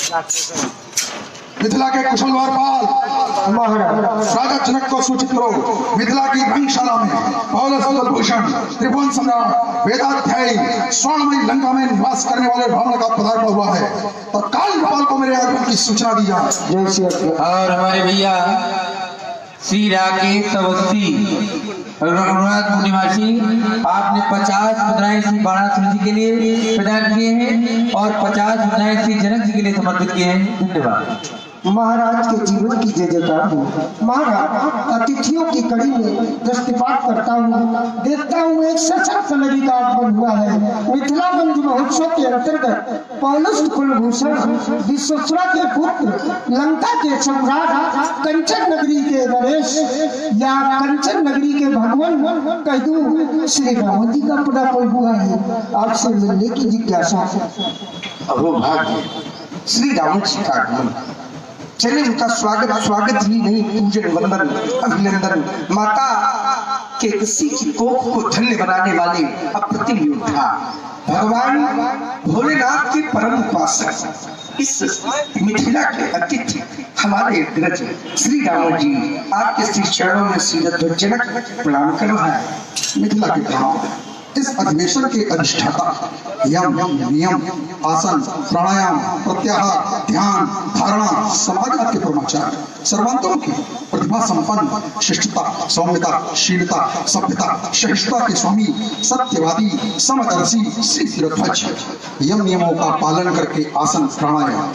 मिथिला के कुशलवार पाल महाराज राजा जनक को सूचित करो, मिथिला की रंगशाला में पौलस कुलभूषण त्रिभुवन सम्राट वेदाध्यायी स्वर्णमयी लंका में निवास करने वाले ब्राह्मण का पदार्पण हुआ है। तत्काल गोपाल को मेरे आगमन की सूचना दी जाए। और हमारे भैया श्री राकेश अवस्थी रघुनाथपुर निवासी, आपने 50 मुद्राएं श्री बाणासुर जी के लिए प्रदान किए हैं और 50 मुद्राएं श्री जनक जी के लिए समर्पित किए हैं। धन्यवाद। महाराज के जीवन की जय जयकार हो। महाराज अतिथियों की कड़ी में दृष्टिपात करता हूँ, देखता हूँ एक सशक्त नदी का आगमन हुआ है। मिथिला बंधु महोत्सव के अंतर्गत पौलस कुलभूषण विश्वेश्वरा के पुत्र लंका के सम्राट कंचन नगरी के नरेश या कंचन नगरी के भगवान कह दूं श्री राम जी का पदार्पण हुआ है। आपसे मिलने की जिज्ञासा। अहो भाग्य श्री राम जी का आगमन, चले उनका स्वागत ही नहीं, पूजन वंदन अभिनंदन। माता के किसी की कोख को धन्य बनाने वाले अप्रतिम योद्धा भगवान भोलेनाथ के परम उपासक इस मिथिला के अतिथि हमारे अग्रज श्री राम जी, आपके श्री चरणों में सिरध्वजनक प्रणाम कर रहा है। मिथिला के गांव इस अधिवेशन के अधिष्ठाता यम नियम आसन प्राणायाम प्रत्याहार ध्यान धारणा समाज के ब्रह्मचार्य सर्वांतों की प्रतिभा संपन्न शिष्टता सौम्यता शीलता सभ्यता सहिष्णुता के स्वामी सत्यवादी समदर्शी श्री सिरध्वज यम नियमों का पालन करके आसन प्राणायाम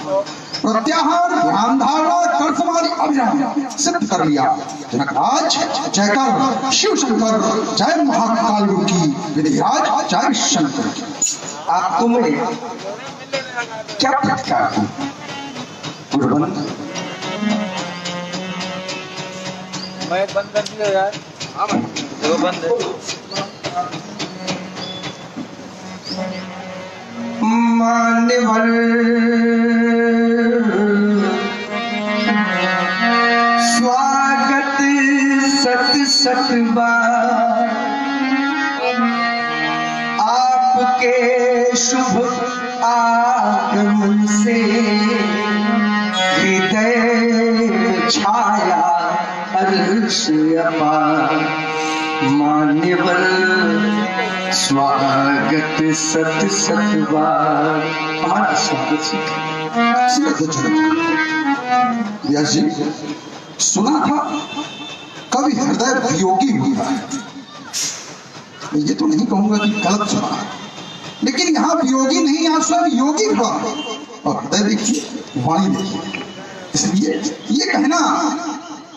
प्रत्याहार ध्यान धारणा कर समाधि अभिराम सिद्ध कर लिया। जनकराज जयकर शिव शंकर जय महाकाल रूप की विधिराज जय शंकर की। आपको मैं क्या प्रतिकार दूं? गुरुबंधु मैं बंद कर दिया यार। हाँ जो बंद मान्यवर स्वागत सत सत बार आपके शुभ आगमन से हृदय छाया हर्ष अपार। मान्यवर स्वागत सत सत बार। हमारा स्वागत व्यास जी, सुना था कवि हृदय वियोगी हुआ है। ये तो नहीं कहूंगा कि गलत सुना है, लेकिन यहाँ वियोगी नहीं, यहाँ स्वयं योगी हुआ। और हृदय देखिए, वाणी देखिए, इसलिए ये कहना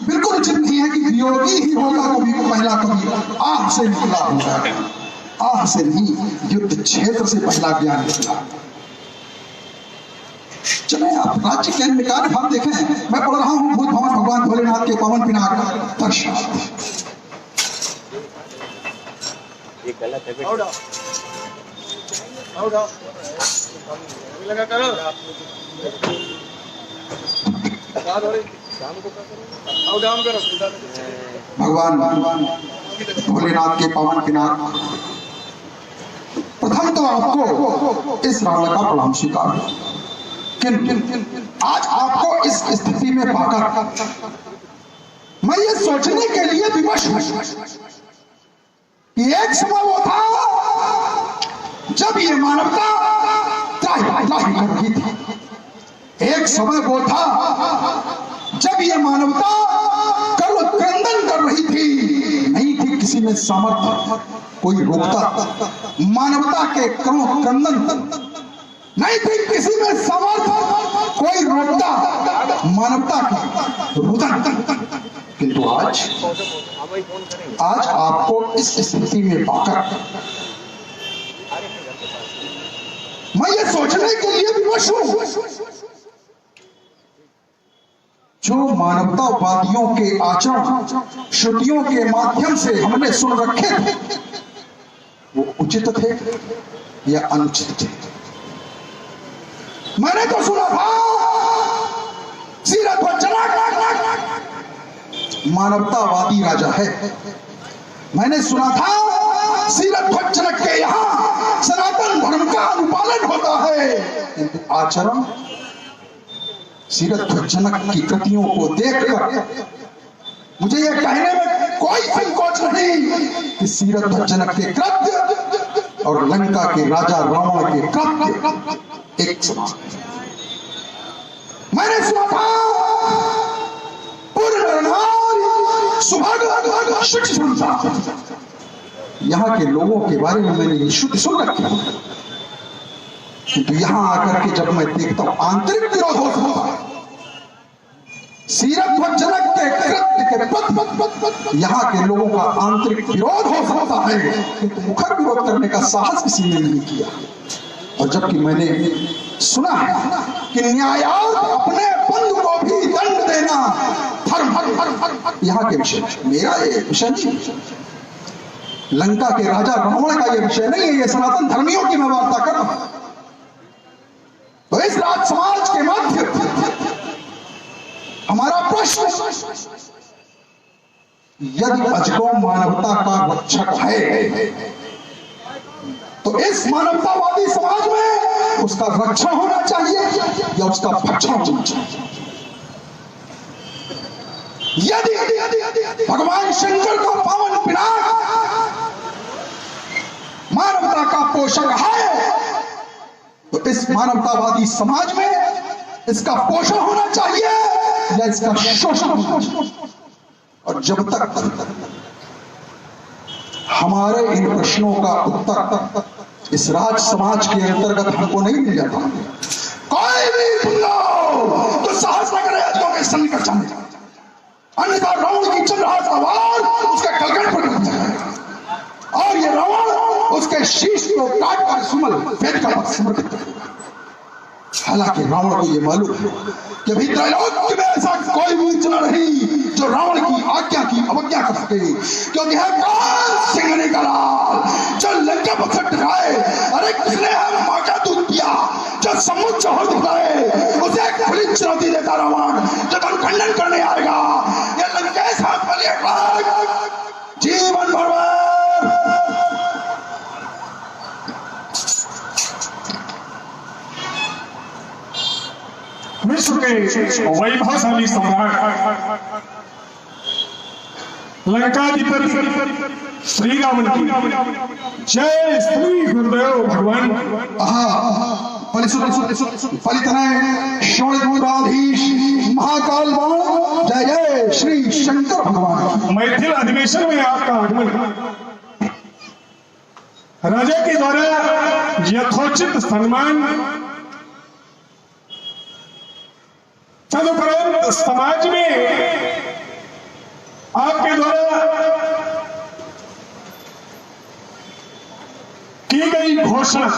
बिल्कुल उचित नहीं है कि वियोगी ही होगा कवि को पहला कवि आह से निकला होगा। आह से नहीं, युद्ध क्षेत्र से पहला ज्ञान निकला। चले आप राज्य के निकाय भाग देखें। मैं पढ़ रहा हूँ भूत भवन भगवान भोलेनाथ के पवन पिनाक दर्शन। भगवान भोलेनाथ के पवन पिनाक, प्रथम तो आपको इस रावण का प्रणाम स्वीकार, आज आपको इस स्थिति में पाकर मैं ये सोचने के लिए विवश हूं कि एक समय वो था जब ये मानवता त्राहि कर रही थी। एक समय वो था जब ये मानवता क्रंदन कर रही थी। नहीं थी किसी में सामर्थ्य कोई रोकता मानवता के क्रंदन, नहीं थी किसी में सामर्थ्य कोई रोकता मानवता की रुदन। किंतु आज आपको इस स्थिति में पाकर मैं ये सोचने के लिए विवश हूं, जो मानवतावादियों के आचरण श्रुतियों के माध्यम से हमने सुन रखे थे, वो उचित थे या अनुचित थे। मैंने तो सुना था मानवतावादी राजा है। मैंने सुना था सिरध्वजनक के यहाँ सनातन धर्म का अनुपालन होता है, किंतु आचरण सीरतजनक की कृतियों को देखकर मुझे यह कहने में कोई संकोच नहीं कि सीरतजनक के कृत्य और लंका के राजा रावण के कृत्य एक समान। मैंने सुना था पूर्ण नारी सुभाग शिक्षा, यहाँ के लोगों के बारे में मैंने ये शुद्ध सुन रखा है, किंतु यहां आकर के जब मैं देखता हूं आंतरिक विरोध होता है। सीरतजनक के कृत्य के प्रति यहाँ के लोगों का आंतरिक विरोध हो सकता है, किंतु मुखर विरोध करने का साहस किसी ने नहीं किया। और जबकि मैंने सुना है कि न्यायालय अपने बंधु को भी दंड देना धर्म यहाँ के विषय, मेरा ये विषय नहीं, लंका के राजा रावण का ये विषय नहीं है, ये सनातन धर्मियों की मैं वार्ता कर रहा हूं। तो इस राज समाज के मध्य हमारा प्रश्न, यदि अजगौ मानवता का रक्षक है तो इस मानवतावादी समाज में उसका रक्षण होना चाहिए या उसका भक्षण होना चाहिए। यदि भगवान शंकर का पावन पिनाक मानवता का पोषक है तो इस मानवतावादी समाज में इसका पोषण होना चाहिए या इसका शोषण होना चाहिए। और जब तक हमारे इन प्रश्नों का उत्तर इस राज समाज के अंतर्गत हमको नहीं मिल जाता, कोई भी तो साहस न करे अजगौ के सन्निकट जाने का, अन्यथा रावण की चल रहा सवार उसका कलकट पर गिर जाएगा और ये रावण उसके शीश को काट कर सुमल फेंक कर समर्पित करेगा। हालांकि रावण को यह मालूम है कि अभी त्रैलोक्य में ऐसा कोई वीर नहीं जो रावण की आज्ञा की अवज्ञा कर सके, क्योंकि है कौन सिंह निकला जो लंका पर सट खाए। अरे किसने मां का दूध पिया जो समुद्र हो दिखाए, उसे एक खुली चुनौती देता रावण जो तुम खंडन करने आएगा। ये लंकेश हाथ में जीवन भर विश्व के वैभवशाली सम्राट लंकाधिपति श्री रावण की जय श्री गुरुदेव भगवान। महाकाल जय जय श्री शंकर भगवान। मैथिल अधिवेशन में आपका आगमन राजा के द्वारा यथोचित सम्मान, तदुपरांत समाज में आपके द्वारा की गई घोषणा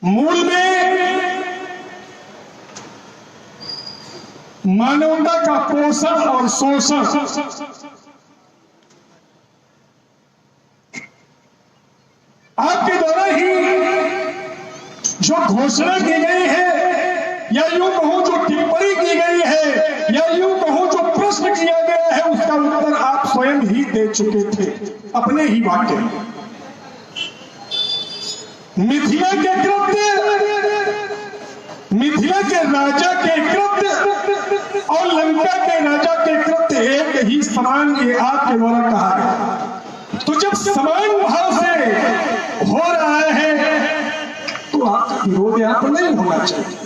मूल में मानवता का पोषण और शोषण, आपके द्वारा ही जो घोषणा की गई है या यूं कहूं जो टिप्पणी की गई है या यूं कहूं जो प्रश्न किया गया है, उसका उत्तर आप स्वयं ही दे चुके थे अपने ही वाक्य में। मिथिला के कृत्य, मिथिला के राजा के कृत्य और लंका के राजा के कृत्य एक ही समान, ये आपके द्वारा कहा गया। तो जब समान भाव से हो रहा है तो आपका विरोध यहाँ पर नहीं होना चाहिए।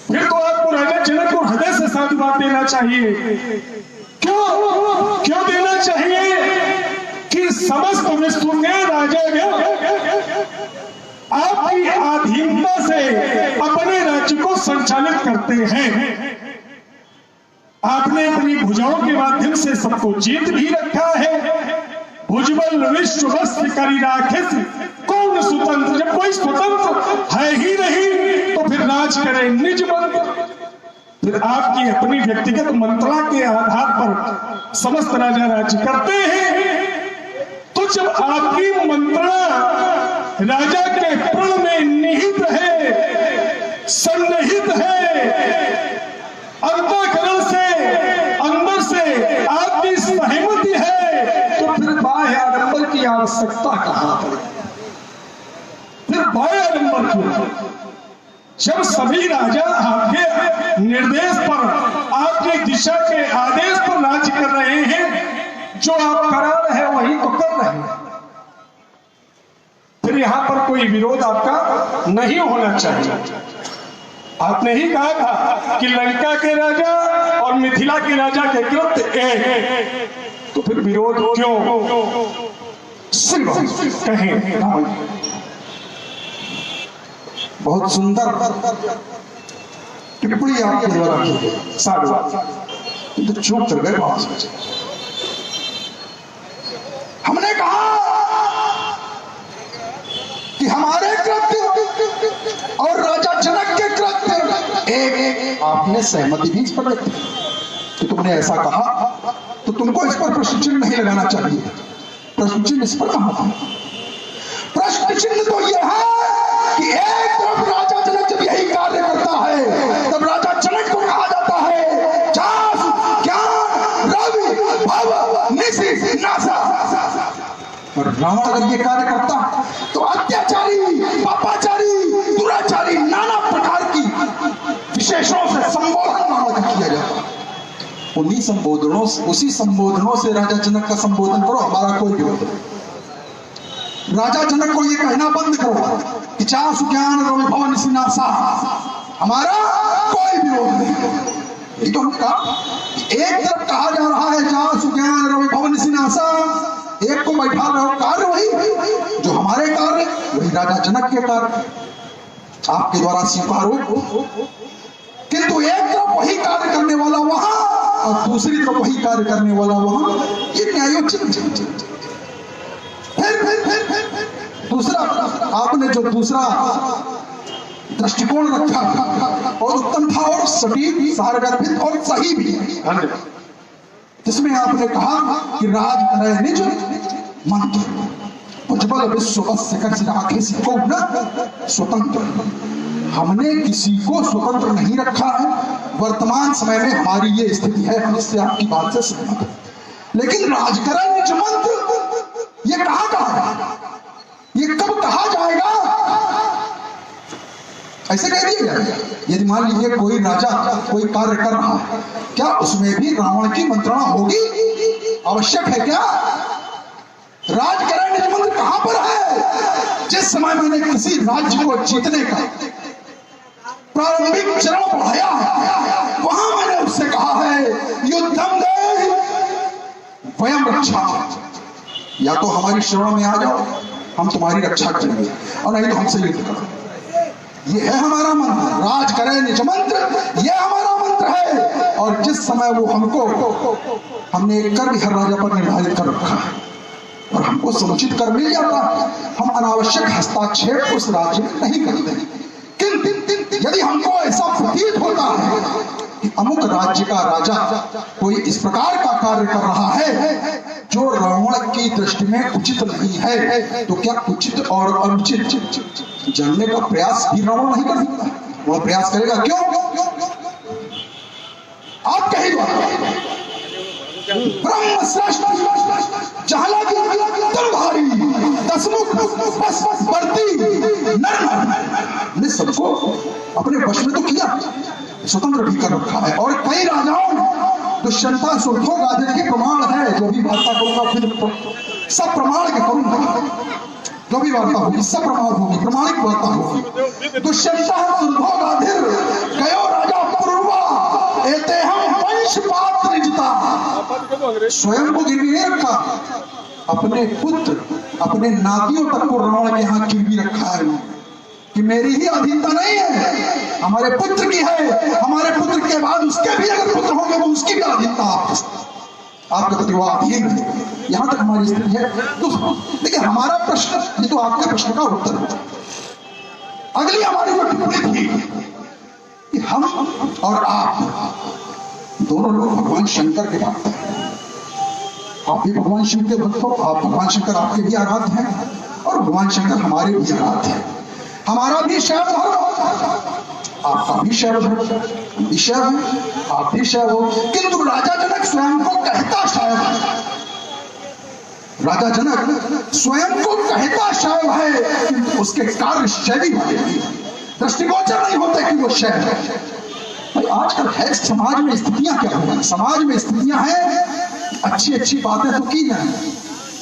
फिर तो आपको राजा जनक को हृदय से साधुवाद देना चाहिए। क्यों देना चाहिए कि समस्त विश्व के राजा आपकी अधीनता से अपने राज्य को संचालित करते हैं। आपने अपनी भुजाओं के माध्यम से सबको जीत भी रखा है। भुजबल विश्व वस्त्र करी राखिस, कौन स्वतंत्र, जब कोई स्वतंत्र है ही नहीं तो फिर राज करे निज मंत्र। फिर आपकी अपनी व्यक्तिगत मंत्रणा के आधार पर समस्त राजा राज्य करते हैं। तो जब आपकी मंत्रणा राजा के प्रण में निहित है, सन्निहित है, अंतःकरण से अंदर से आपकी सहमति है, तो फिर बाह्य आडंबर की आवश्यकता कहां पड़े? फिर बाह्य आडंबर क्यों? जब सभी राजा आपके निर्देश पर, आपके दिशा के आदेश पर राज्य कर रहे हैं, जो आप करा रहे हैं वही तो कर रहे हैं, फिर यहां पर कोई विरोध आपका नहीं होना चाहिए। आपने ही कहा था कि लंका के राजा और मिथिला के राजा के कृत्य एक, तो फिर विरोध क्यों? सिर्फ कहें रावण। बहुत सुंदर टिप्पणी आपके द्वारा की गई, साधु तो चुप कर गए वहां से। हमने कहा कि हमारे कृत्य और राजा जनक के कृत्य एक। आपने सहमति भी इस पर रखी कि तुमने ऐसा कहा तो तुमको इस पर प्रश्न चिन्ह नहीं लगाना चाहिए। प्रश्न चिन्ह इस पर कहां था? प्रश्न चिन्ह तो यह है कि एक तरफ राजा जनक जब यही कार्य करता है तब राजा जनक को कहा जाता है जास ज्ञान रवि भव निशि नासा, और रावण अगर ये कार्य करता तो अत्याचारी, पापाचारी, दुराचारी, नाना प्रकार की विशेषणों से संबोधन रावण का किया जाता। उन्हीं संबोधनों, उसी संबोधनों से राजा जनक का संबोधन करो, हमारा कोई विरोध नहीं। राजा जनक को ये कहना बंद करो कि चास ज्ञान रवि भव निशि नासा, हमारा कोई विरोध नहीं। ये तो हम कहा, एक तरफ कहा जा रहा है चास ज्ञान रवि भव निशि नासा, एक को बैठा रहो, कार्य वही जो हमारे कार्य, वही राजा जनक के कार्य आपके द्वारा स्वीकार हो, किंतु एक तरफ वही कार्य करने वाला वहां और दूसरी तरफ वही कार्य करने वाला वहां, ये न्यायोचित। फिर दूसरा आपने जो दूसरा दृष्टिकोण रखा और उत्तम था और सटीक, सारगर्भित और सही भी, जिसमें आपने कहा कि राज करे निज मंत्र उज्ज्वल विश्व बस राखे को न स्वतंत्र। हमने किसी को स्वतंत्र नहीं रखा है। वर्तमान समय में हमारी ये स्थिति है, हम इससे आपकी बात से सहमत हैं। लेकिन राज करे निज मंत्र ये कहां कहा, ये कब कहा जाएगा? ऐसे कह दिया जाएगा। यदि मान लीजिए कोई राजा कोई कार्य कर रहा है, क्या उसमें भी रावण की मंत्रणा होगी? आवश्यक है क्या? राज करे निज मंत्र कहां पर है? जिस समय मैंने किसी राज्य को जीतने का प्रारंभिक चरण बढ़ाया है, वहां मैंने उससे कहा है युद्धम दे वयम रक्षा, या तो हमारी शरण में आ जाओ, हम तुम्हारी रक्षा करेंगे, और नहीं तो हमसे युद्ध करो। ये है हमारा मंत्र, राज करे निज मंत्र, ये हमारा मंत्र है। और जिस समय वो हमने एक कर भी हर राजा पर निर्धारित कर रखा है और हमको समुचित कर मिल जाता है, हम अनावश्यक हस्ताक्षेप उस राज्य में नहीं करते। किंतु यदि हमको ऐसा प्रतीत होता है कि अमुक राज्य का राजा कोई इस प्रकार का कार्य कर रहा है जो रावण की दृष्टि में उचित नहीं है, तो क्या उचित और अनुचित जानने का प्रयास भी रावण नहीं कर सकता? वह प्रयास करेगा क्यों? आप कही ब्रह्म श्रेष्ठ जहां लगी तलवारी दसमुख बस बढ़ती नर ने सबको अपने वश में तो किया, स्वतंत्र भी कर रखा है। और कई राजाओं ने दुष्यंता सुर्थो गादिर के प्रमाण है, जो भी वार्ता करूंगा फिर सब प्रमाण के करूंगा, जो भी वार्ता होगी सब प्रमाण होगी, प्रमाणिक वार्ता होगी। दुष्यंता सुर्थो गादिर गयो राजा पूर्वा एते हम वंश पात्र निजता, स्वयं को गिरवी रखा, अपने पुत्र अपने नातियों तक को रावण के यहाँ गिरवी रखा है कि मेरी ही अधीनता नहीं है, हमारे पुत्र की है, हमारे पुत्र के बाद उसके भी अगर पुत्र होंगे तो उसकी भी अधीनता आपके प्रति वो अधीन है। यहाँ तक हमारी स्थिति है। तो देखिए हमारा प्रश्न, ये तो आपके प्रश्न का उत्तर है। अगली हमारी जो टिप्पणी थी कि हम और आप दोनों लोग भगवान शंकर के भक्त हैं। आप भी भगवान शिव के भक्त हो, आप भगवान शंकर आपके भी आराध्य हैं और भगवान शंकर हमारे भी आराध्य हैं। हमारा भी शैव धर्म, आपका भी शैव धर्म, भी शैव है, आप भी शैव हो। किंतु राजा जनक स्वयं को कहता शैव है, राजा जनक स्वयं को कहता शैव है, किंतु उसके कार्य शैवी वाले हैं। दृष्टिगोचर नहीं होता कि वो शय है। भाई आजकल है समाज में स्थितियां क्या हो रही, समाज में स्थितियां हैं, अच्छी अच्छी बातें तो की जाए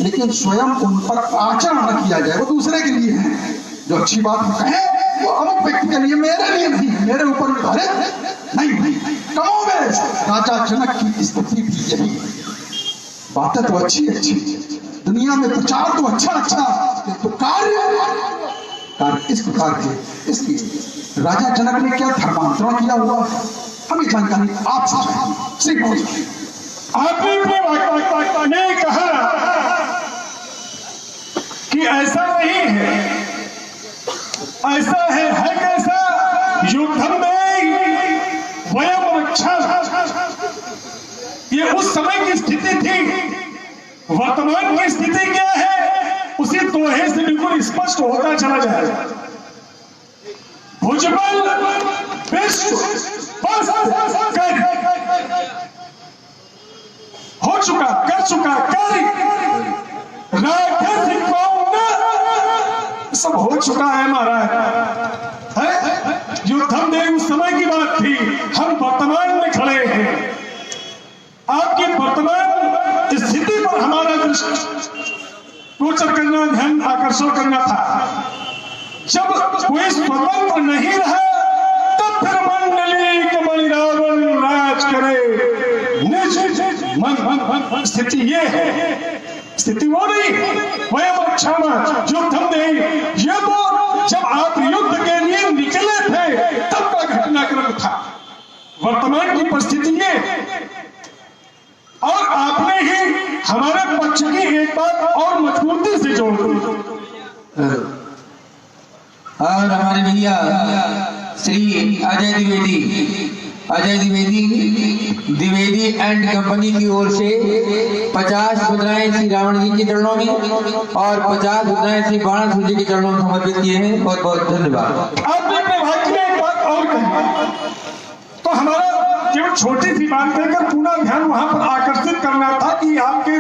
लेकिन स्वयं उन पर आचरण न किया जाए। वो दूसरे के लिए है, जो अच्छी बात हम कहें वो अमुक व्यक्ति के लिए, मेरे लिए नहीं, मेरे ऊपर निर्धारित नहीं। कमोबेश राजा जनक की स्थिति भी यही। बातें तो अच्छी अच्छी, दुनिया में प्रचार तो अच्छा, तो कार्य इस प्रकार के। इसलिए राजा जनक ने क्या धर्मांतरण किया हुआ, हमें जानकारी आपसे चाहिए। श्री कृष्ण, आपने ने कहा कि ऐसा नहीं है, ऐसा है कैसा? युद्धम में वयम रक्षा, ये उस समय की स्थिति थी। वर्तमान की स्थिति क्या है उसी दोहे से बिल्कुल स्पष्ट होता चला जाएगा। भुजबल विश्व हो चुका, कर चुका कार्य, सब हो चुका है महाराज। युद्धम देव उस समय की बात थी, हम वर्तमान में खड़े हैं। आपकी वर्तमान स्थिति पर हमारा दृष्टि गोचर करना, ध्यान आकर्षण करना था। जब कोई स्वतंत्र नहीं रहा तब फिर मंडली कमल रावण राज करे। निज मन स्थिति ये है, स्थिति वो नहीं। वयम रक्षामा युद्धम देहि, ये तो जब आप युद्ध के लिए निकले थे तब का घटनाक्रम था। वर्तमान की परिस्थिति ये, और आपने ही हमारे पक्ष की एक बात और मजबूती से जोड़ दी। और हमारे भैया श्री अजय द्विवेदी एंड कंपनी की ओर से 50 मुद्राएं श्री रावण जी के चरणों में और 50 मुद्राएं श्री बाणासुर जी के चरणों में समर्पित किए हैं। बहुत बहुत धन्यवाद। आपने अपने भाग्य में एक बात और कही, तो हमारा केवल छोटी सी बात देकर पूरा ध्यान वहां पर आकर्षित करना था कि आपके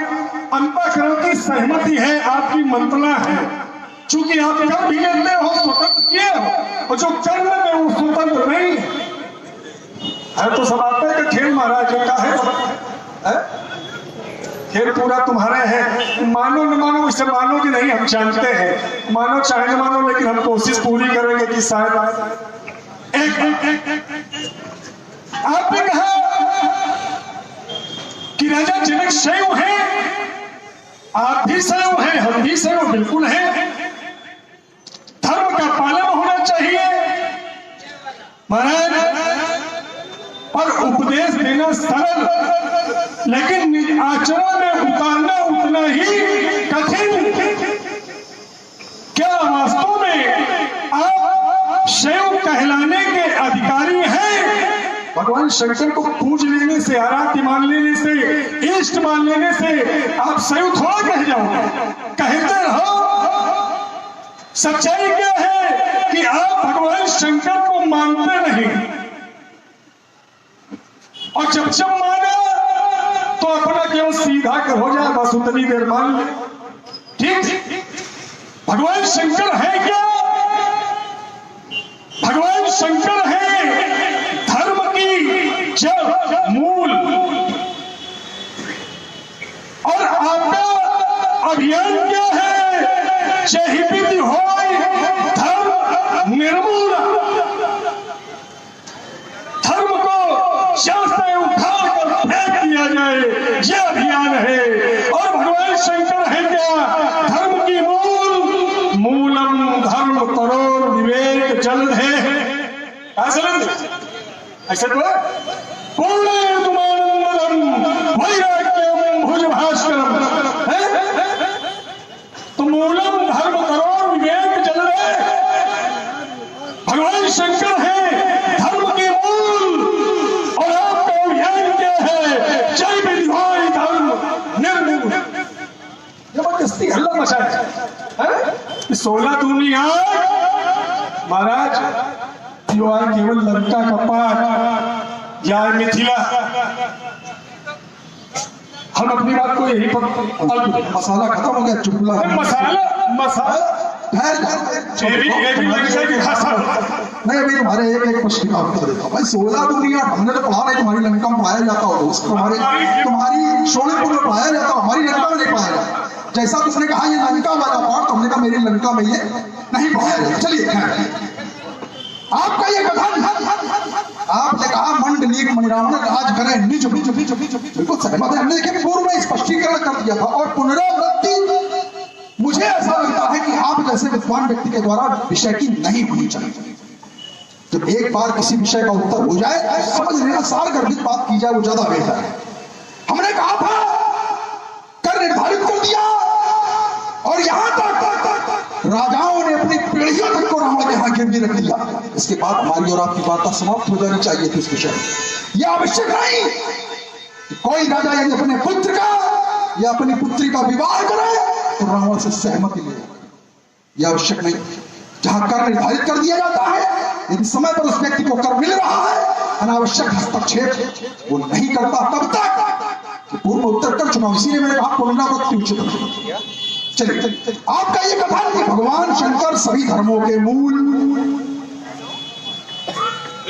अंतःकरण की सहमति है, आपकी मंत्रणा है। चूंकि आप कर भी लेते हो, स्वतंत्र किए हो, और जो कर्म में वो स्वतंत्र नहीं है। तो सब आपका का खेल महाराज का है, खेल पूरा तुम्हारे है। मानो न मानो, इससे मानो कि नहीं हम जानते हैं, मानो चाहे न मानो, लेकिन हम कोशिश पूरी करेंगे कि शायद आपने कहा कि राजा जनक शैव है, आप भी शैव हैं, हम भी शैव बिल्कुल हैं। धर्म का पालन होना चाहिए महाराज, और उपदेश देना सरल, लेकिन आचरण में उतारना उतना ही कठिन। क्या वास्तव में आप शैव कहलाने के अधिकारी हैं? भगवान शंकर को पूज लेने से, आराध्य मान लेने से, इष्ट मान लेने से आप शैव थोड़ा कह जाओगे, कहते रहो। सच्चाई क्या है कि आप भगवान शंकर को मानते नहीं, और जब माना तो अपना केवल सीधा कर हो जाए, बस उतनी देर मान ले। ठीक, भगवान शंकर है क्या? भगवान शंकर है धर्म की जड़, मूल, और आपका अभियान क्या है? चाहे विधि हो धर्म निर्मूल, धर्म को जड़ से उखाड़ कर फेंक दिया जाए, यह अभियान है। और भगवान शंकर है क्या? धर्म की मूलम धर्म तरो विवेक जल है। ऐसे तो पूर्ण तुमानंदम वैराग्यम भुज भास्करम, तो मूलम धर्म तरो विवेक जल है। भगवान शंकर है धर्म के मूल, और आपका अभियान क्या है? जय विधिवाई धर्म निर्मूल। जबरदस्ती हल्ला मचाया है। 16 दुनिया महाराज जो आए केवल लंका का पाठ या मिथिला, हम अपनी बात को यही पर मसाला खत्म हो गया, चुपला मसाला नहीं अभी तुम्हारे एक प्रश्न का उत्तर देता हूँ भाई। 16 दूरी 8 हमने तो पढ़ा नहीं, तुम्हारी लंका में पढ़ाया जाता हो दोस्त, तुम्हारी शोलेपुर में पढ़ाया जाता हो, हमारी लंका में नहीं पढ़ाया जाता। जैसा तुमने कहा ये लंका वाला पाठ, तुमने कहा मेरी लंका में ये नहीं पढ़ाया जाता। चलिए आपका ये कथन, आपने कहा मंडलीक मणिरावण राज करें निज निज निज निज बिल्कुल सहमत है। हमने देखिए पूर्व में स्पष्टीकरण कर दिया था और पुनरावृत्ति मुझे ऐसा लगता है कि आप जैसे विद्वान व्यक्ति के द्वारा विषय की नहीं होनी चाहिए। जब एक बार किसी विषय का उत्तर हो जाए समझ लेना, सार गर्भित बात की जाए वो ज्यादा बेहतर है। हमने कहा था कर निर्धारित कर दिया और यहां तक राजाओं ने अपनी पीढ़ियों तक को रावण के यहाँ गिरवी रख दिया। इसके बाद हमारी और आपकी वार्ता समाप्त हो जानी चाहिए थी इस विषय में। यह आवश्यक नहीं कि कोई राजा यदि अपने पुत्र का या अपनी पुत्री का विवाह करे तो रावण से सहमति ले, यह आवश्यक नहीं। जहां कर निर्धारित कर दिया जाता है, यदि समय पर उस व्यक्ति को कर मिल रहा है, अनावश्यक हस्तक्षेप वो नहीं करता तब तक पूर्व उत्तर कर चुका हूं। इसीलिए मैंने कहा पुनरावृत्ति उचित है। चलिए आपका ये कथन कि भगवान शंकर सभी धर्मों के मूल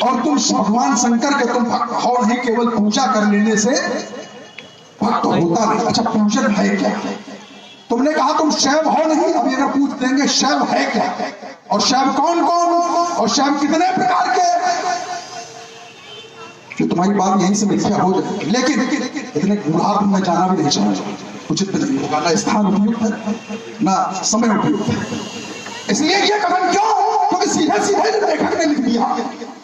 और तुम भगवान शंकर के तुम भक्त हो नहीं, केवल पूजा कर लेने से भक्त होता नहीं। अच्छा पूजन है क्या? तुमने कहा तुम शैव हो नहीं, अभी अगर पूछ देंगे शैव है क्या और शैव कौन कौन और शैव कितने प्रकार के, तो तुम्हारी बात यहीं से मिथ्या हो जाएगी। लेकिन इतने गुढ़ाप में जाना भी नहीं चाहिए, उचित नहीं होगा, ना स्थान उपयुक्त है ना समय उपयुक्त है। इसलिए ये कथन क्यों? क्योंकि सीधे सीधे लेखक ने लिख दिया,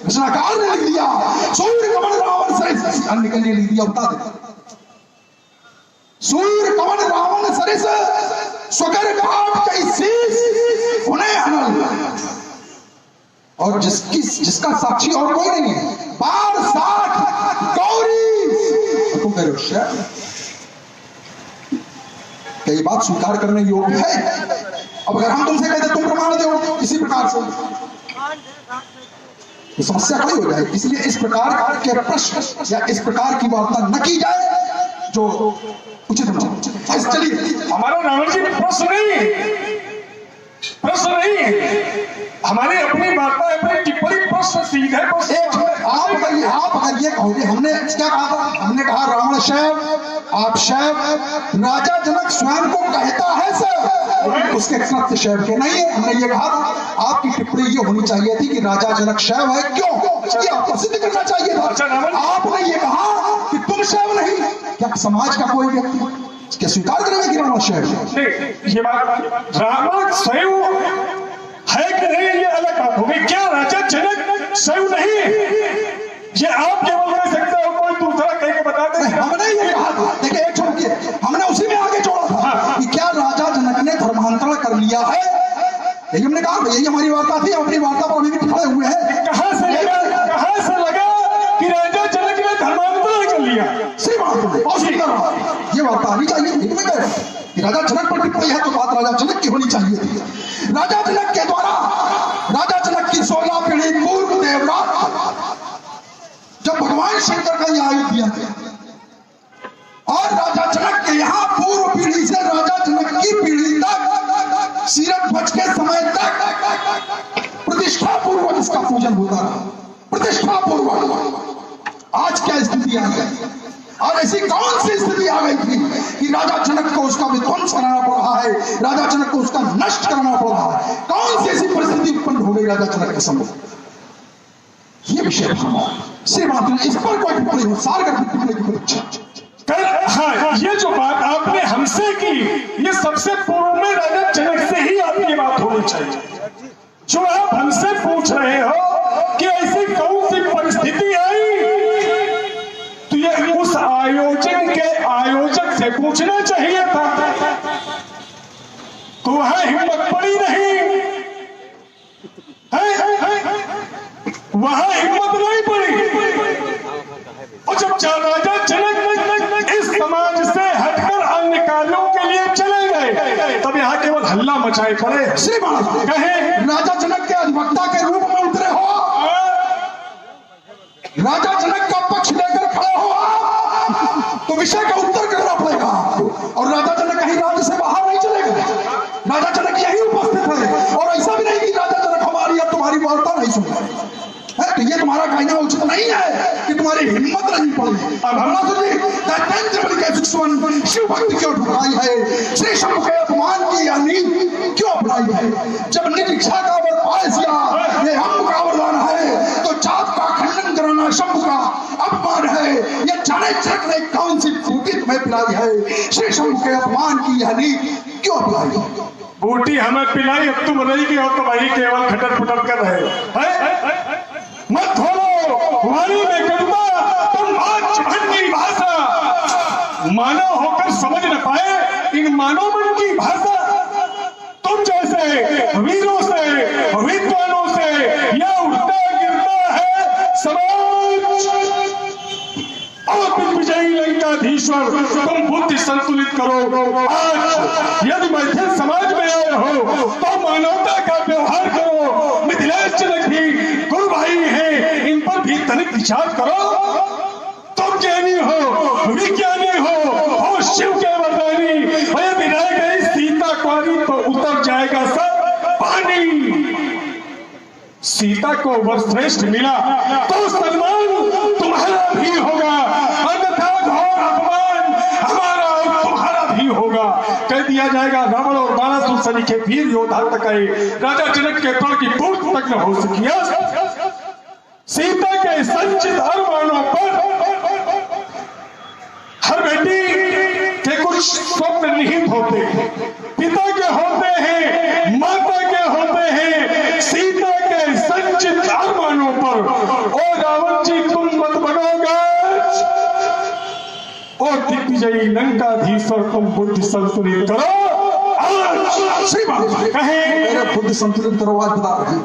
रचनाकार ने लिख दिया, सूर्य कमल रावण सरिस अन्य के लिए लिख दिया। बता दे सूर्य कमल रावण सरिस स्वकर काट कई शीश उन्हें अनल, और जिसका साक्षी और कोई नहीं है, बार साठ गौरी। तुम कह रहे हो कई बात स्वीकार करने योग्य है। अब अगर हम तुमसे कहते तुम प्रमाण दो इसी प्रकार से तो समस्या खड़ी हो जाए। इसलिए इस प्रकार के प्रश्न या इस प्रकार की वार्ता न की जाए जो उचित हो। चलिए हमारा रावण जी प्रश्न नहीं, हमारी अपनी वार्ता अपनी टिप्पणी प्रश्न सीधे आप अगर ये कहोगे हमने क्या कहा था, हमने कहा रावण शैव, आप शैव, राजा जनक स्वयं को कहता है सर, उसके कृत्य शैव के नहीं है। हमने ये कहा था आपकी टिप्पणी ये होनी चाहिए थी कि राजा जनक शैव है, क्यों ये आपको सिद्ध करना चाहिए था। आपने ये कहा कि तुम शैव नहीं, क्या समाज का कोई व्यक्ति क्या स्वीकार करेगा कि रावण शैव है? ये बात रावण शैव है कि नहीं ये अलग बात होगी। क्या राजा जनक शैव नहीं? ये आप केवल कह सकते हो, कोई दूसरा कह के बता दे। हमने ये कहा था, देखिए एक छोड़िए, हमने उसी में आगे जोड़ा था कि क्या राजा जनक ने धर्मांतरण कर लिया है, यही हमने कहा। यही हमारी वार्ता थी, अपनी वार्ता पर अभी भी खड़े हुए हैं। कहां से लगा कि राजा जनक ने धर्मांतरण कर लिया? सही बात बहुत सुंदर, ये वार्ता आनी चाहिए। तुम्हें कह रहे कि राजा जनक पर टिप्पणी है तो बात राजा जनक की होनी चाहिए थी। राजा जनक के द्वारा राजा जनक की 16 पीढ़ी पूर्व देवरात जब भगवान शंकर का यह अयोध्या गया और राजा जनक के यहाँ पूर्व पीढ़ी से राजा जनक की पीढ़ी तक सीरत ध्वज के समय तक प्रतिष्ठा पूर्वक इसका पूजन होता रहा, प्रतिष्ठा पूर्वक। आज क्या स्थिति आ गई? और ऐसी कौन सी स्थिति आ गई थी कि राजा जनक को उसका विध्वंस कराना पड़ रहा है, राजा जनक को उसका नष्ट करना पड़ रहा है? कौन सी ऐसी परिस्थिति उत्पन्न हो गई राजा जनक के समय? ये विषय सिर्फ इस पर कोई टिप्पणी हो, सार कर टिप्पणी की परीक्षा। हाँ, ये जो बात आपने हमसे की, ये सबसे पूर्व में राजा जनक से ही आपकी बात होनी चाहिए। जो आप हमसे पूछ रहे हो कि ऐसी कौन सी परिस्थिति आई, तो ये उस आयोजन के आयोजक से पूछना चाहिए था। तो वहां हिम्मत पड़ी नहीं वहां हिम्मत नहीं पड़ी। और जब राजा जनक इस समाज से हटकर अन्य कार्यों के लिए चले गए, तब यहाँ केवल हल्ला मचाए पड़े। कहे राजा जनक के अधिवक्ता के रूप में उतरे हो, राजा जनक का पक्ष लेकर खड़े हो, तो विषय का उत्तर करना पड़ेगा आपको। और राजा जनक कहीं राज्य से बाहर नहीं चले गए, राजा जनक यही उपस्थित है। और ऐसा भी नहीं कि राजा जनक हमारी या तुम्हारी वार्ता नहीं सुन रहे, है तो ये तुम्हारा कहना उचित नहीं है कि तुम्हारी हिम्मत नहीं पड़ी। अब हम शिव भक्ति क्यों ठुकराई है, श्री शंभु के अपमान की या नीति क्यों अपनाई है। जब निज इच्छा का वर पाए सिया ये हम का वरदान है, तो जात का खंडन कराना शंभु का अपमान है। ये जाने चक ने कौन सी फूटी तुम्हें पिलाई है, श्री शंभु के अपमान की यह नीति क्यों अपनाई है। बूटी हमें पिलाई, अब तुम रहेगी और तुम वही केवल खटर पटर कर रहे हो। मत खोलो वाणी में कदमा, तुम बात की भाषा मानव होकर समझ न पाए इन मानव मन की भाषा। तुम जैसे वीरों से विद्वानों से यह उठता गिरता है समाज। और दिग्विजयी लंकाधीश्वर तुम बुद्धि संतुलित करो। आज यदि मैथिल समाज में आए हो तो मानवता का व्यवहार करो। मिथिलेश जनक भी गुरु भाई हैं, इन पर भी तनिक विचार करो। तुम ज्ञानी हो, विज्ञानी हो शिव के वरदानी। यदि रह गई सीता कुंवारी तो उतर जाएगा सब पानी। सीता को वरश्रेष्ठ मिला तो सम्मान तुम्हारा भी होगा, अन्यथा घोर अपमान हमारा और तुम्हारा भी होगा। कह दिया जाएगा रावण और बाणासुर सनी के वीर योद्धा तक आए, राजा जनक के तल की पूर्ति तक न हो सकिया। सीता के संचित अरमानों पर हर बेटी के कुछ स्वप्न निहित होते हैं, पिता के होते हैं, माता के होते हैं। सीता के संचित अरमानों पर ओ रावण जी तुम मत बनोगे। और दिग्विजयी लंकाधीश्वर तुम बुद्धि संतुलित करो। मेरे बुद्धि संतुलित करो। आज बता रहे हैं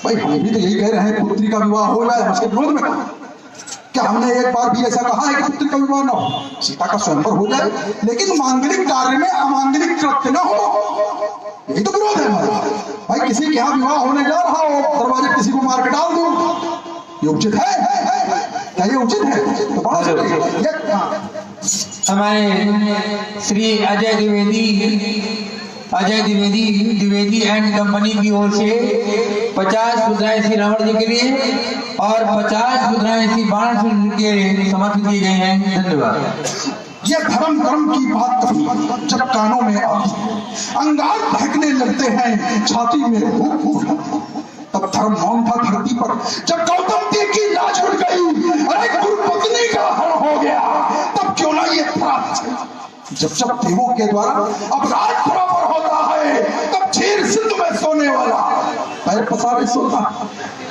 भाई, हम भी तो यही कह रहे हैं पुत्री का विवाह हो जाए, उसके विरोध में क्या हमने एक बार भी ऐसा कहा है कि पुत्री का विवाह न हो, सीता का स्वयंवर हो जाए, लेकिन मांगलिक कार्य में अमांगलिक कृत्य न हो। यही तो विरोध है हमारा। भाई किसी के यहाँ विवाह होने जा रहा हो, दरवाजे किसी को मार के डाल दो, ये उचित है? क्या ये उचित है? तो बात हमारे श्री अजय द्विवेदी एंड कंपनी की ओर से 50 मुद्राएं श्री रावण जी के लिए और 50 मुद्राएं श्री बाणासुर जी के लिए समर्पित किए गए हैं। धन्यवाद। ये धर्म कर्म की बात कभी जब कानों में आती है, अंगार बहकने लगते हैं, छाती में भूख तब धर्म मौन था धरती पर। जब गौतम देव की लाज उड़ गई, अरे गुरुपत्नी का हरण हो गया, तब क्यों ना ये जब जब देवों के द्वारा अपराध बराबर होता है, तब चीर सिंधु में सोने वाला पैर पसारे सोता।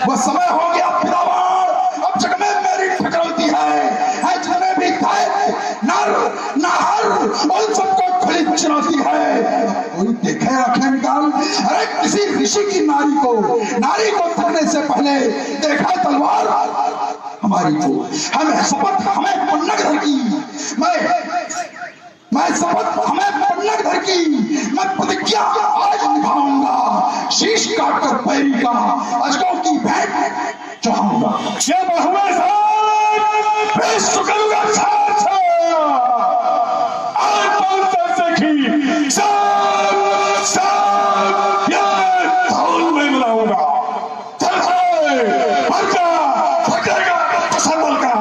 वह समय हो गया फिरावान, अब जग में मेरी ठकराती है जिनमें भी नर नाहर उन सबको खुली चुनौती है। कोई देखे रखे निकाल, अरे किसी ऋषि की नारी को थकने से पहले देखा तलवार हमारी को। हमें शपथ हमें पन्नग धर की, मैं शपथ हमें पन्नग धर की, मैं प्रतिज्ञा आज निभाऊंगा। शीश काट कर पैरी का अजगों की भेंट चढ़ाऊंगा। ये बहुए साथ विश्व करूंगा साथ आज सखी सब ये धौल में मिलाऊंगा। संबल का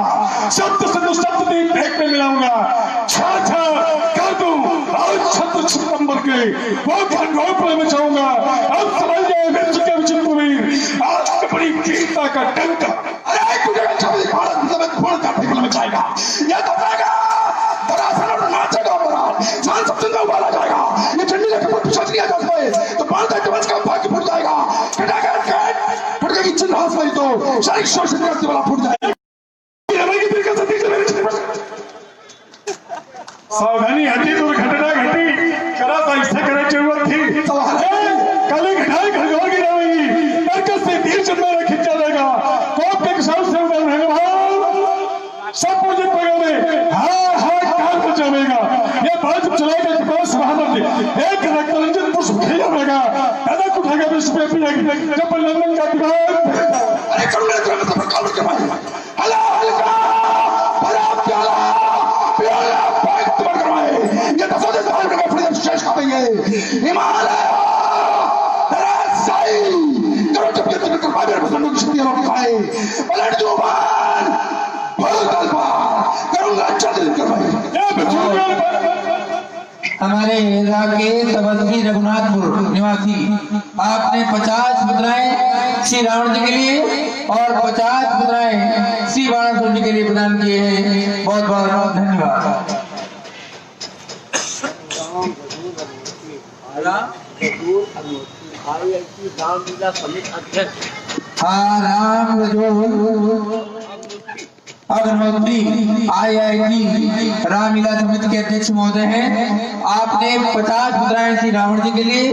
शब्द सिंधु शब्द दीप भेंट में मिलाऊंगा। छा कर दूं और छत्र छत्तंबर के वो खंडों पर मचाऊंगा। अब समझ जाए विश्व के विचित्र वीर आज अपनी वीरता का डंका। अरे तुझे छवि भारत में फोड़ कर फेंकने में जाएगा, ये तो जाएगा दरासन और नाचेगा बरात जान सब जिंदा उबाला जाएगा। ये चंडी लेकर पर पिछड़ लिया जाता है तो भारत का दिवस का भाग्य फूट जाएगा। फट गई चिन्हास में तो शरीर शोषित करने वाला फूट जाएगा। सावधानी हटी, दुर्घटना घटी, करा तो ऐसा करने जरूरत थी। काली घटाई खजोर की रहेगी, नरकस से तीर चंदा में खींचा जाएगा। कोप के किसान से भगवान सब पूजित में हाथ पर जाएगा। ये बात चलाएगा कि महामंत्री एक रक्तरंजन पुष्प खेला रहेगा, दादा को उठाएगा विश्व में जब लंदन का दिमाग। अरे करुणा उठाए, पलट जुबान, बोल तलवार, करूंगा चल करवाई। हमारे राकेश अवस्थी रघुनाथपुर निवासी, आपने 50 मुद्राएं श्री रावण जी के लिए और 50 मुद्राएं श्री बाणासुर जी के लिए प्रदान किए हैं। बहुत बहुत धन्यवाद। रामलीला समिति अध्यक्ष राम अग्रवर्ती IIT रामलीला समिति के अध्यक्ष महोदय हैं। आपने 50 मुद्राएं श्री रावण जी के लिए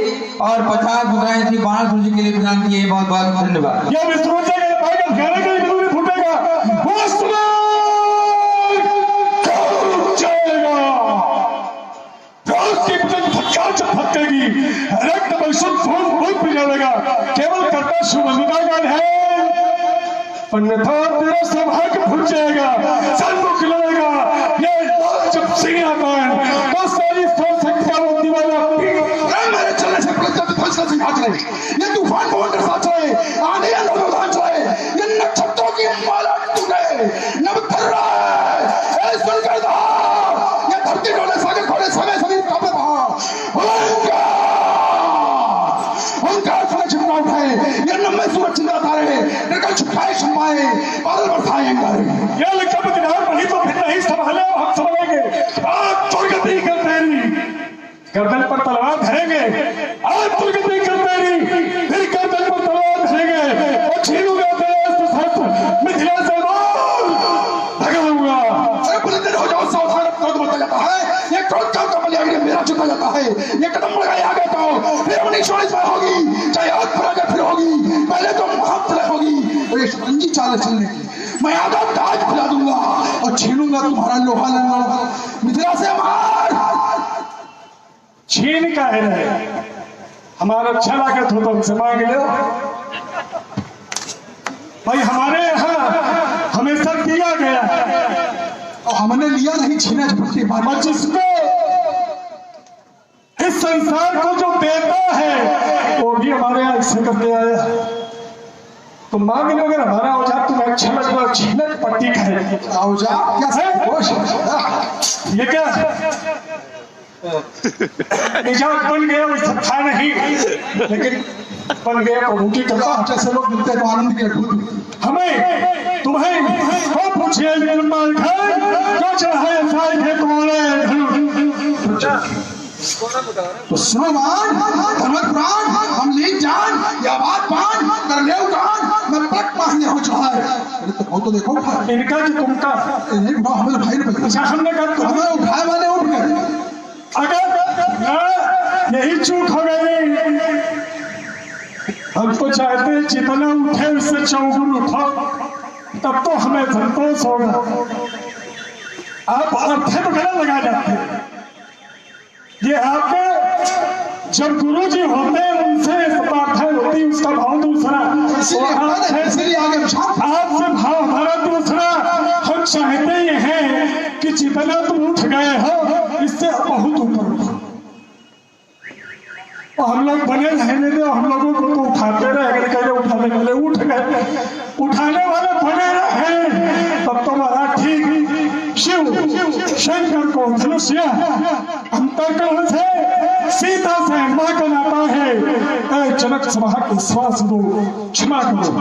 और 50 मुद्राएं श्री बाणासुर जी के लिए प्रदान किए। बहुत बहुत धन्यवाद। ये विश्व केवल करता शुभमिता गान है, अन्यथा तेरा सौभाग्य भूल जाएगा, सर को खिलाएगा। ये जब सिंह आता है तो सारी संख्या होती वाला मेरे चलने से फैसला से भाग रहे, ये तूफान भवन के साथ चले, आने या नौबहार चले, ये नक्षत्रों की माला टूटे, नभ थर रहा है, ऐ सुनकर दहा, ये धरती डोले सागर खोले समय सभी कांपे रहा। ओंकार से चिमटा उठाए, ये नम्हे सूरज चिंता रहे, निर्कल छुपाए शम्माए, बादल बरसाए अंगारे। ये लिखा बदनाम नहीं तो फिर नहीं संभाले, हम संभालेंगे। आज दुर्गति कर तेरी, गर्दन पर तलवार धरेंगे। आज दुर्गति कर तेरी, फिर गर्दन पर तलवार धरेंगे और छीनूंगा तेरा सत मिथिला से रोल भगाऊंगा। अरे बुलंद हो जाओ, सावधान, क्रोध बढ़ता जाता है, ये क्रोध का कमल आगे मेरा चुका जाता है, ये कदम बढ़ गया आगे तो फिर अपनी शोरित में होगी, चाहे आज पर आगे फिर होगी, पहले तो महाप्रलय होगी। और ये शतरंजी चाल चलने की, मैं आधा ताज खुला दूंगा और छीनूंगा तुम्हारा लोहा लंगड़ा, मिथिला से मार। छीन का है, हमारा अच्छा लागत हो तो हमसे मांग लो भाई। हमारे यहाँ हमेशा दिया गया और हमने लिया नहीं, छीना झपटके मार। और जिसको इस संसार को जो देता है वो भी हमारे यहाँ ऐसे करते आया। तो मांग लो, अगर हमारा औजार तुम्हें अच्छा लगा, छीनक पट्टी खाएगी। औजार क्या है? ये क्या निजात बन गया, वैसा था नहीं, लेकिन बन गया प्रभु की कृपा। जैसे लोग मिलते तो आनंद की अद्भुत। हमें तुम्हें तो पूछिए क्या चाहे है तुम्हारे। तो सुनो मान, धर्मत प्राण, हम लीन जान, या बात मान, कर ले उठान, मैं पलक मारने हो चुका है। अरे तो वो तो देखो इनका कि तुमका नहीं उठा, हमें उठाई नहीं। अच्छा हमने कहा हमें उठाए वाले उठ गए। अगर यही चूक हो गई, हम तो चाहते हैं जितना उठे उससे चौगुन उठाओ, तब तो हमें संतोष होगा। आप अर्थ तो गलत लगा जाते हैं। ये आपके जब गुरु जी होते हैं उनसे प्रार्थना होती है, उसका भाव दूसरा, इसलिए आगे आपसे भाव हमारा दूसरा। हम चाहते ये हैं कि जितना तुम उठ गए हो इससे बहुत ऊपर उठो, और हम लोग बने रहने दे। हम लोगों को तो उठाते रहे, अगर कहे उठाने वाले उठ गए, उठाने वाले बने रहे, तब तो महाराज ठीक। शिव शंकर को धनुष्य अंतःकरण से, सीता से मां का नाता है। जनक सभा को श्वास दो, क्षमा करो,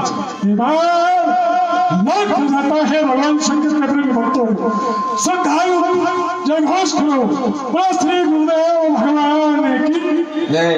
लाख जाता है भगवान शंकर के प्रेम भक्तों। श्रद्धालु जय घोष करो, श्री गुरुदेव भगवान की जय।